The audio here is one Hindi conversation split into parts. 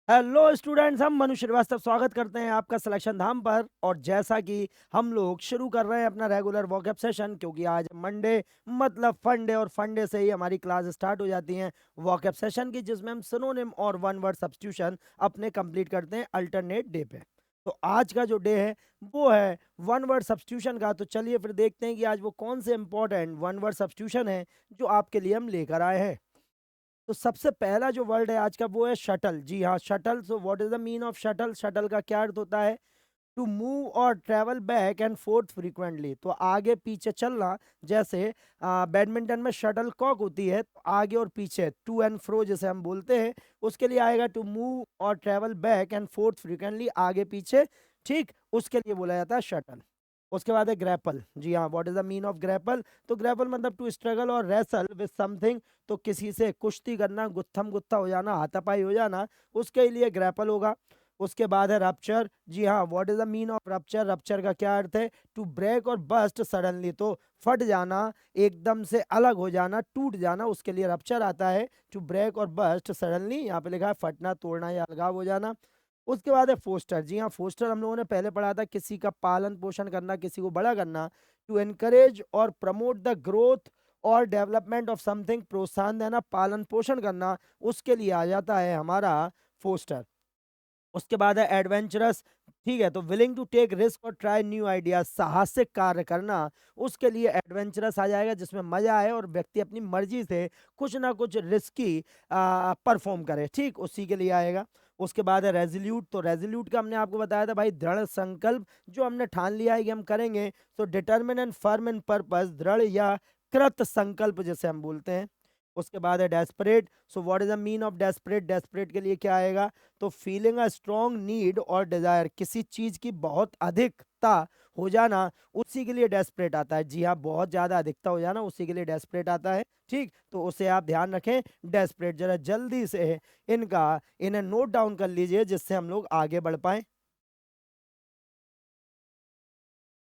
हेलो स्टूडेंट्स, हम मनु श्रीवास्तव स्वागत करते हैं आपका सिलेक्शन धाम पर। और जैसा कि हम लोग शुरू कर रहे हैं अपना रेगुलर वॉकअप सेशन, क्योंकि आज मंडे मतलब फंडे और फंडे से ही हमारी क्लास स्टार्ट हो जाती हैं वॉकअप सेशन की, जिसमें हम सिनोनिम और वन वर्ड सब्स्टिट्यूशन अपने कंप्लीट करते हैं अल्टरनेट डे पे। तो आज का जो डे है वो है वन वर्ड सब्स्टिट्यूशन का। तो चलिए फिर देखते हैं कि आज वो कौन से इंपॉर्टेंट वन वर्ड सब्स्टिट्यूशन है जो आपके लिए हम लेकर आए हैं। तो सबसे पहला जो वर्ड है आज का वो है शटल। जी हाँ, shuttle. So what is the mean of shuttle? Shuttle का क्या अर्थ होता है? टू मूव और travel back and fourth frequently, तो आगे पीछे चलना। जैसे बैडमिंटन में शटल कॉक होती है, तो आगे और पीछे टू एंड फ्रो जैसे हम बोलते हैं, उसके लिए आएगा टू मूव और travel back and fourth frequently, आगे पीछे। ठीक, उसके लिए बोला जाता है शटल। उसके बाद है ग्रैपल। जी हाँ, what is the mean of grapple? तो ग्रैपल मतलब टू स्ट्रगल और रेसल विद समथिंग, तो किसी से कुश्ती करना, गुत्थम गुत्था हो जाना, हाथापाई हो जाना, उसके लिए ग्रैपल होगा। उसके बाद है रप्चर। जी हाँ, what is the mean of rupture? Rupture का क्या अर्थ है? टू ब्रेक और बस्ट सडनली, तो फट जाना, एकदम से अलग हो जाना, टूट जाना, उसके लिए रप्चर आता है। टू ब्रेक और बस्ट सडनली, यहाँ पे लिखा है फटना, तोड़ना या अलगाव हो जाना। उसके बाद है फोस्टर। जी हाँ, फोस्टर हम लोगों ने पहले पढ़ा था, किसी का पालन पोषण करना, किसी को बड़ा करना। टू एनकरेज और प्रमोट द ग्रोथ और डेवलपमेंट ऑफ समथिंग, प्रोत्साहन देना, पालन पोषण करना, उसके लिए आ जाता है हमारा फोस्टर। उसके बाद है एडवेंचरस। ठीक है, तो विलिंग टू टेक रिस्क और ट्राई न्यू आइडियाज, साहसिक कार्य करना, उसके लिए एडवेंचरस आ जाएगा, जिसमें मजा आए और व्यक्ति अपनी मर्जी से कुछ ना कुछ रिस्की परफॉर्म करे। ठीक, उसी के लिए आएगा। उसके बाद है रेजोल्यूट। तो रेजोल्यूट का हमने आपको बताया था भाई, दृढ़ संकल्प, जो हमने ठान लिया है कि हम करेंगे। तो determine and firm in purpose, दृढ़ या कृत संकल्प जैसे हम बोलते हैं। उसके बाद है desperate. So what is the mean of desperate? Desperate के लिए क्या आएगा? तो फीलिंग अ स्ट्रॉन्ग नीड और डिजायर, किसी चीज की बहुत अधिकता हो जाना, उसी के लिए डेस्परेट आता है। जी हाँ, बहुत ज्यादा अधिकता हो जाना, उसी के लिए डेस्परेट आता है। ठीक, तो उसे आप ध्यान रखें, डेस्परेट। जरा जल्दी से इन्हें नोट डाउन कर लीजिए, जिससे हम लोग आगे बढ़ पाए।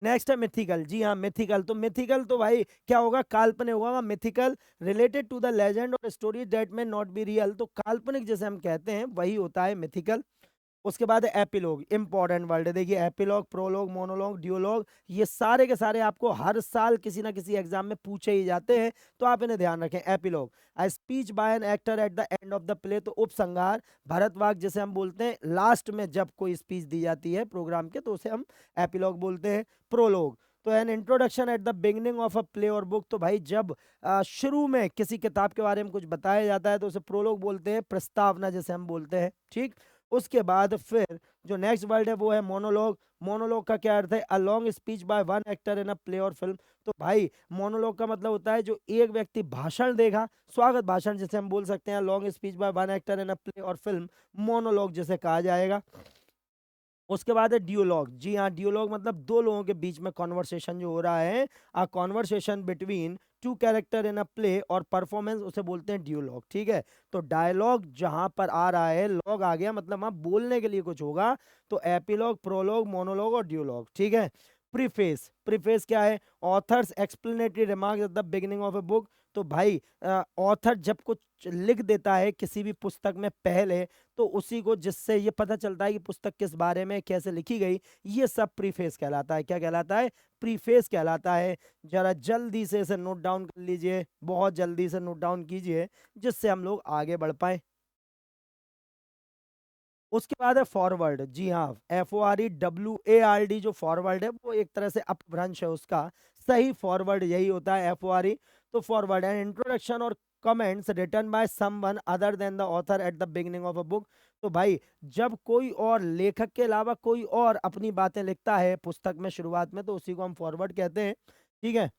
नेक्स्ट है मिथिकल। जी हाँ, मिथिकल। तो मिथिकल तो भाई क्या होगा? काल्पनिक होगा। Mythical related to the legend और story that may not be real, तो काल्पनिक जैसे हम कहते हैं वही होता है मिथिकल। उसके बाद है एपिलॉग। इंपॉर्टेंट वर्ड है, देखिए, एपिलॉग, प्रोलॉग, मोनोलॉग, ड्यूलॉग, ये सारे के सारे आपको हर साल किसी ना किसी एग्जाम में पूछे ही जाते हैं, तो आप इन्हें ध्यान रखें। Epilogue, a speech bye an actor at the end of the play, तो उपसंहार, भरतवाक जैसे हम बोलते हैं, लास्ट में जब कोई स्पीच दी जाती है प्रोग्राम के, तो उसे हम एपिलॉग बोलते हैं। प्रोलॉग, तो an introduction at the beginning of a play और बुक, तो भाई जब शुरू में किसी किताब के बारे में कुछ बताया जाता है तो उसे प्रोलॉग बोलते हैं, प्रस्तावना जैसे हम बोलते हैं। ठीक, उसके बाद फिर जो नेक्स्ट वर्ड है वो है मोनोलॉग। मोनोलॉग का क्या अर्थ है? A long speech by one actor in a play और फिल्म, तो भाई मोनोलॉग का मतलब होता है जो एक व्यक्ति भाषण देगा, स्वागत भाषण जैसे हम बोल सकते हैं। Long speech by one actor in a play और फिल्म मोनोलॉग जैसे कहा जाएगा। उसके बाद है डियोलॉग। जी हाँ, डियोलॉग मतलब दो लोगों के बीच में कॉन्वर्सेशन जो हो रहा है, a conversation between two character in a play और परफॉर्मेंस, उसे बोलते हैं डियोलॉग। ठीक है, तो डायलॉग जहां पर आ रहा है, लॉग आ गया मतलब वहां बोलने के लिए कुछ होगा, तो एपिलॉग, प्रोलॉग, मोनोलॉग और डियोलॉग। ठीक है। प्रीफेस। प्रीफेस क्या है? Authors explanatory remarks eight the beginning of a book, तो भाई ऑथर जब कुछ लिख देता है किसी भी पुस्तक में पहले, तो उसी को, जिससे ये पता चलता है कि पुस्तक किस बारे में कैसे लिखी गई, ये सब प्रीफेस कहलाता है। क्या कहलाता है? प्रीफेस कहलाता है। जरा जल्दी से इसे नोट डाउन कर लीजिए, बहुत जल्दी से नोट डाउन कीजिए, जिससे हम लोग आगे बढ़ पाए। उसके बाद है फॉरवर्ड। जी हाँ, FORWARD, जो फॉरवर्ड है वो एक तरह से अपभ्रंश है उसका, सही फॉरवर्ड यही होता है, FORE। तो फॉरवर्ड एंड इंट्रोडक्शन और comments written by someone other than the author at the beginning of a book, तो भाई जब कोई और लेखक के अलावा कोई और अपनी बातें लिखता है पुस्तक में शुरुआत में, तो उसी को हम फॉरवर्ड कहते हैं। ठीक है।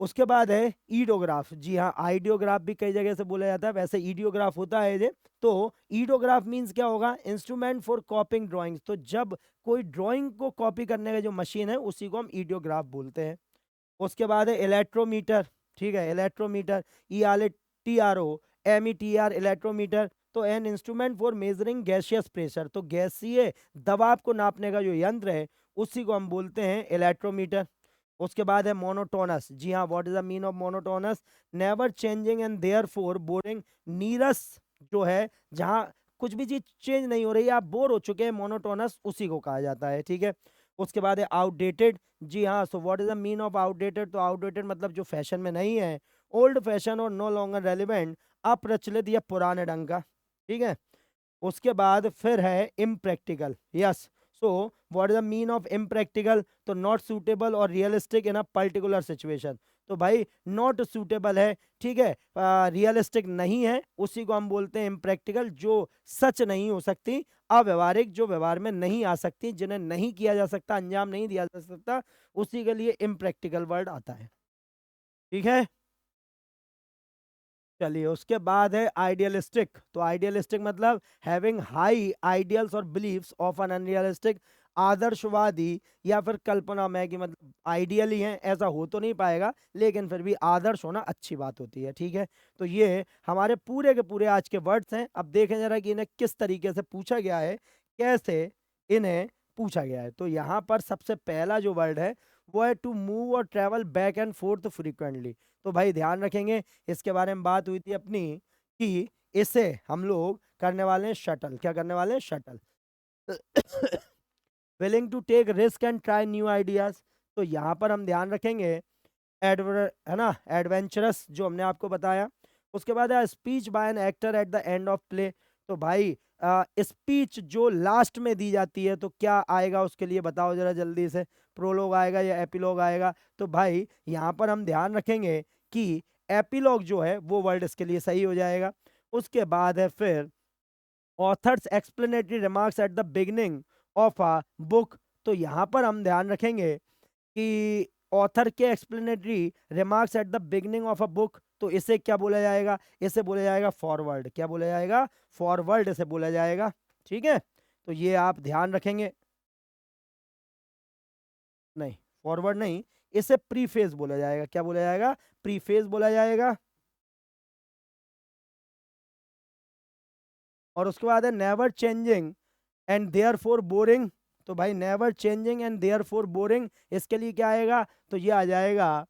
उसके बाद है ईडोग्राफ। जी हाँ, आइडियोग्राफ भी कई जगह से बोला जाता है, वैसे ईडियोग्राफ होता है ये। तो ईडोग्राफ मींस क्या होगा? इंस्ट्रूमेंट फॉर कॉपिंग ड्राइंग्स, तो जब कोई ड्राइंग को कॉपी करने का जो मशीन है उसी को हम ईडियोग्राफ बोलते हैं। उसके बाद है इलेक्ट्रोमीटर। ठीक है, इलेक्ट्रोमीटर, ELECTRO इलेक्ट्रोमीटर, तो an instrument for measuring gaseous pressure, तो गैसीय दबाव को नापने का जो यंत्र है उसी को हम बोलते हैं इलेक्ट्रोमीटर। उसके बाद है मोनोटोनस। जी हाँ, what is the mean of monotonous? Never changing and therefore boring, नीरस जो है, जहाँ कुछ भी चीज चेंज नहीं हो रही है, आप बोर हो चुके हैं, मोनोटोनस उसी को कहा जाता है। ठीक है, उसके बाद है आउटडेटेड। जी हाँ, so what is the mean of outdated? तो आउटडेटेड मतलब जो फैशन में नहीं है, ओल्ड फैशन और नो लॉन्गर रेलिवेंट, अप्रचलित या पुराने ढंग का। ठीक है, उसके बाद फिर है impractical. Yes, so what is the mean of impractical? तो नॉट सूटेबल और realistic in a particular situation. तो भाई नॉट सूटेबल है, ठीक है, रियलिस्टिक नहीं है, उसी को हम बोलते हैं इम्प्रैक्टिकल, जो सच नहीं हो सकती, अव्यवहारिक, जो व्यवहार में नहीं आ सकती, जिन्हें नहीं किया जा सकता, अंजाम नहीं दिया जा सकता, उसी के लिए इम्प्रैक्टिकल वर्ड आता है। ठीक है, चलिए उसके बाद है आइडियलिस्टिक। तो आइडियलिस्टिक मतलब हैविंग हाई आइडियल्स और बिलीव्स ऑफ एन अनरियलिस्टिक, आदर्शवादी या फिर कल्पना में, कि मतलब आइडियल ही है, ऐसा हो तो नहीं पाएगा, लेकिन फिर भी आदर्श होना अच्छी बात होती है। ठीक है, तो ये हमारे पूरे के पूरे आज के वर्ड्स हैं। अब देखें जरा कि इन्हें किस तरीके से पूछा गया है, कैसे इन्हें पूछा गया है। तो यहाँ पर सबसे पहला जो वर्ड है वो है टू मूव और travel back and fourth frequently. तो भाई ध्यान रखेंगे, इसके बारे में बात हुई थी अपनी कि इसे हम लोग करने वाले हैं शटल। क्या करने वाले हैं? Shuttle. Willing to take risk and try new ideas. तो यहाँ पर हम ध्यान रखेंगे है ना, एडवेंचरस, जो हमने आपको बताया। उसके बाद है speech bye an actor at the end of play. तो भाई स्पीच जो लास्ट में दी जाती है, तो क्या आएगा उसके लिए बताओ जरा जल्दी से, प्रोलोग आएगा या एपिलोग आएगा? तो भाई यहाँ पर हम ध्यान रखेंगे कि एपिलॉग जो है वो वर्ड इसके लिए सही हो जाएगा। उसके बाद है फिर authors explanatory remarks eight the beginning of a book. तो यहाँ पर हम ध्यान रखेंगे कि ऑथर के explanatory remarks eight the beginning of a book, तो इसे क्या बोला जाएगा? इसे बोला जाएगा फॉरवर्ड। क्या बोला जाएगा? फॉरवर्ड इसे बोला जाएगा। ठीक है, तो ये आप ध्यान रखेंगे। नहीं, फॉरवर्ड नहीं, इसे प्रीफेस बोला जाएगा। क्या बोला जाएगा? प्रीफेस बोला जाएगा। और उसके बाद है never changing and therefore boring. तो भाई never changing and therefore boring, इसके लिए क्या आएगा? तो ये आ जाएगा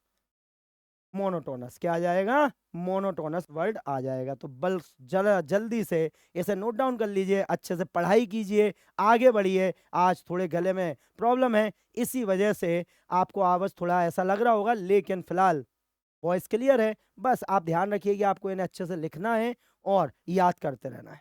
मोनोटोनस। क्या आ जाएगा? मोनोटोनस वर्ड आ जाएगा। तो बल जल्दी से इसे नोट डाउन कर लीजिए, अच्छे से पढ़ाई कीजिए, आगे बढ़िए। आज थोड़े गले में प्रॉब्लम है, इसी वजह से आपको आवाज थोड़ा ऐसा लग रहा होगा, लेकिन फिलहाल वॉइस क्लियर है। बस आप ध्यान रखिए कि आपको इन्हें अच्छे से लिखना है और याद करते रहना है।